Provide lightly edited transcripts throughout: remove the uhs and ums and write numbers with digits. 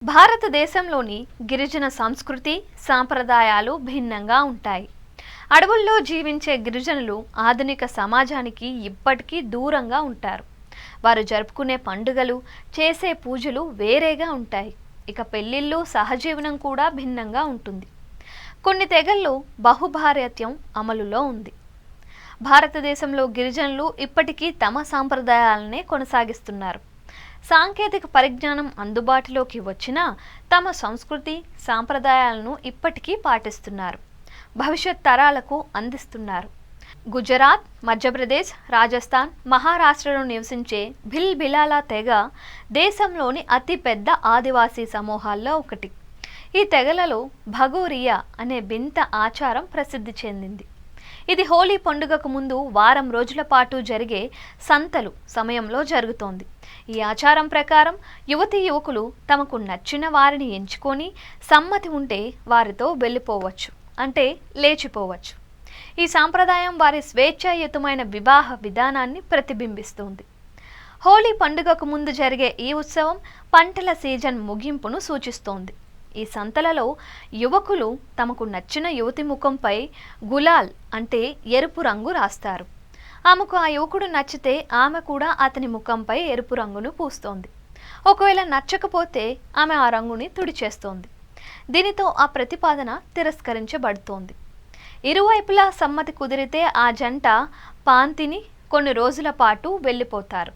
భారతదేశంలోని గిరిజన సంస్కృతి సాంప్రదాయాలు భిన్నంగా ఉంటాయి. అడవుల్లో జీవించే గిరిజనులు ఆధునిక సమాజానికి ఇప్పటికీ దూరంగా ఉంటారు. వారు జరుపుకునే పండుగలు, చేసే పూజలు వేరేగా ఉంటాయి. ఇక పెళ్లిళ్ళు, సహజీవనం కూడా భిన్నంగా ఉంటుంది. కొన్ని తెగల్లో బహుభార్యత్వం అమలులో ఉంది. భారతదేశంలో గిరిజనులు ఇప్పటికీ తమ సాంప్రదాయాలనే కొనసాగిస్తున్నారు. సాంకేతిక పరిజ్ఞానం అందుబాటులోకి వచ్చినా తమ సంస్కృతి సాంప్రదాయాలను ఇప్పటికీ పాటిస్తున్నారు, భవిష్యత్ తరాలకు అందిస్తున్నారు. గుజరాత్, మధ్యప్రదేశ్, రాజస్థాన్, మహారాష్ట్రలో నివసించే భిల్ బిలాలా తెగ దేశంలోని అతిపెద్ద ఆదివాసీ సమూహాల్లో ఒకటి. ఈ తెగలలో భగోరియా అనే వింత ఆచారం ప్రసిద్ధి చెందింది. ఇది హోలీ పండుగకు ముందు వారం రోజుల పాటు జరిగే సంతలు సమయంలో జరుగుతోంది. ఈ ఆచారం ప్రకారం యువతీ యువకులు తమకు నచ్చిన వారిని ఎంచుకొని సమ్మతి ఉంటే వారితో వెళ్ళిపోవచ్చు, అంటే లేచిపోవచ్చు. ఈ సాంప్రదాయం వారి స్వేచ్ఛాయుతమైన వివాహ విధానాన్ని ప్రతిబింబిస్తుంది. హోలీ పండుగకు ముందు జరిగే ఈ ఉత్సవం పంటల సీజన్ ముగింపును సూచిస్తోంది. ఈ సంతలలో యువకులు తమకు నచ్చిన యువతి ముఖంపై గులాల్ అంటే ఎరుపు రంగు రాస్తారు. ఆమెకు ఆ యువకుడు నచ్చితే ఆమె కూడా అతని ముఖంపై ఎరుపు రంగును పూస్తోంది. ఒకవేళ నచ్చకపోతే ఆమె ఆ రంగుని తుడిచేస్తోంది. దీనితో ఆ ప్రతిపాదన తిరస్కరించబడుతోంది. ఇరువైపులా సమ్మతి కుదిరితే ఆ జంట పాంతిని కొన్ని రోజుల పాటు వెళ్ళిపోతారు.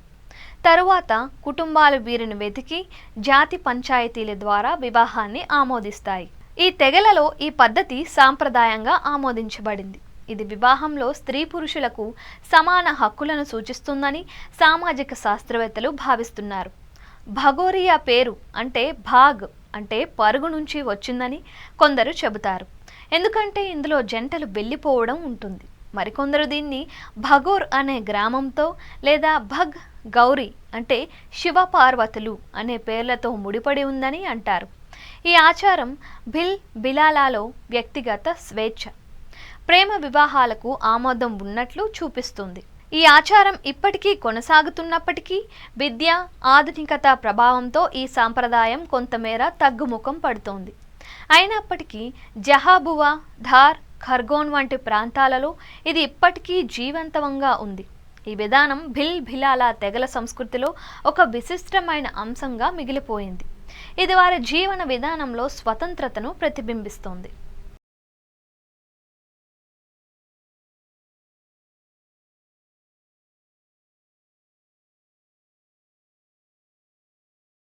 తరువాత కుటుంబాలు వీరిని వెతికి జాతి పంచాయతీల ద్వారా వివాహాన్ని ఆమోదిస్తాయి. ఈ తెగలలో ఈ పద్ధతి సాంప్రదాయంగా ఆమోదించబడింది. ఇది వివాహంలో స్త్రీ పురుషులకు సమాన హక్కులను సూచిస్తుందని సామాజిక శాస్త్రవేత్తలు భావిస్తున్నారు. భగోరియా పేరు అంటే భాగ్ అంటే పరుగు నుంచి వచ్చిందని కొందరు చెబుతారు. ఎందుకంటే ఇందులో జంటలు వెళ్ళిపోవడం ఉంటుంది. మరికొందరు దీన్ని భగోర్ అనే గ్రామంతో లేదా భగ్ గౌరీ అంటే శివ పార్వతులు అనే పేర్లతో ముడిపడి ఉందని అంటారు. ఈ ఆచారం భిల్ బిలాలాలో వ్యక్తిగత స్వేచ్ఛ, ప్రేమ వివాహాలకు ఆమోదం ఉన్నట్లు చూపిస్తుంది. ఈ ఆచారం ఇప్పటికీ కొనసాగుతున్నప్పటికీ విద్య, ఆధునికత ప్రభావంతో ఈ సాంప్రదాయం కొంతమేర తగ్గుముఖం పడుతోంది. అయినప్పటికీ జహాబువా, ధార్, ఖర్గోన్ వంటి ప్రాంతాలలో ఇది ఇప్పటికీ జీవంతవంగా ఉంది. ఈ విధానం భిల్ బిలాలా తెగల సంస్కృతిలో ఒక విశిష్టమైన అంశంగా మిగిలిపోయింది. ఇది వారి జీవన విధానంలో స్వతంత్రతను ప్రతిబింబిస్తోంది.